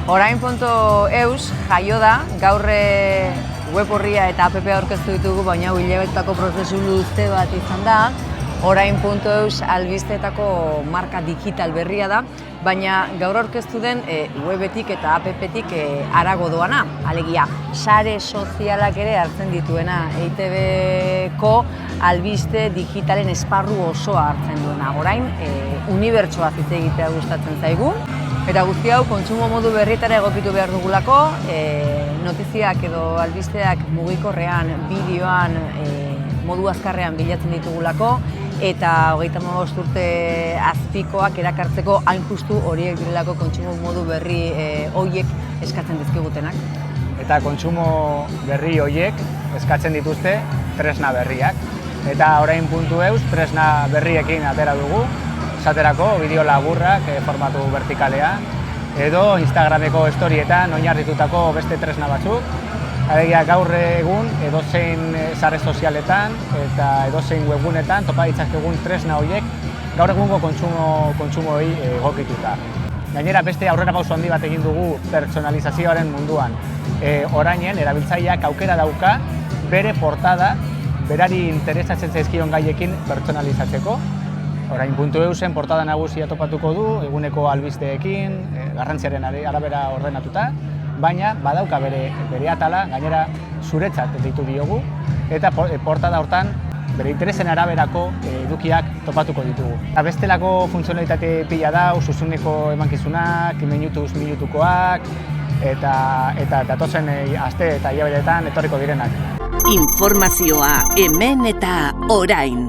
Orain.eus jaio da, gaur web horria eta app aurkeztu ditugu, baina hilabetako prozesu luze bat izan da. Orain.eus albisteetako marka digital berria da, baina gaur aurkeztu den webetik eta appetik harago doana. Alegia, sare sozialak ere hartzen dituena, EITBko albiste digitalen esparru osoa hartzen duena. Orain, unibertsoaz hitz egitea gustatzen zaigu. Eta guzti hau kontsumo modu berrietara egokitu behar dugulako, notiziak edo albisteak mugikorrean, bideoan, modu azkarrean bilatzen ditugulako, eta 35 urte azpikoak erakartzeko hain justu horiek direlako kontsumo modu berri horiek eskatzen dizkigutenak. Eta kontsumo berri horiek eskatzen dituzte tresna berriak. Eta Orain.eus tresna berriekin atera dugu, esaterako bideo laburrak formatu vertikalean, edo Instagrameko storietan oinarritutako beste tresna batzuk. Alegia gaur egun edozein sare sozialetan eta edozein webgunetan topa ditzakegun tresna horiek gaur egungo kontsumoei egokituta. Gainera beste aurrerapauso handi bat egin dugu pertsonalizazioaren munduan. Orainen erabiltzaileak aukera dauka bere portada berari interesatzen zaizkion gaiekin pertsonalizatzeko. Orain.eusen portada nagusia topatuko du, eguneko albisteekin, garrantziaren arabera ordenatuta, baina badauka bere atala, gainera zuretzat deitu diogu, eta portada hortan bere interesen araberako edukiak topatuko ditugu. Bestelako funtzionalitate pila da, zuzuneko emankizunak, minutukoak, eta datozen aste eta hilabeteetan etorriko direnak. Informazioa hemen eta orain.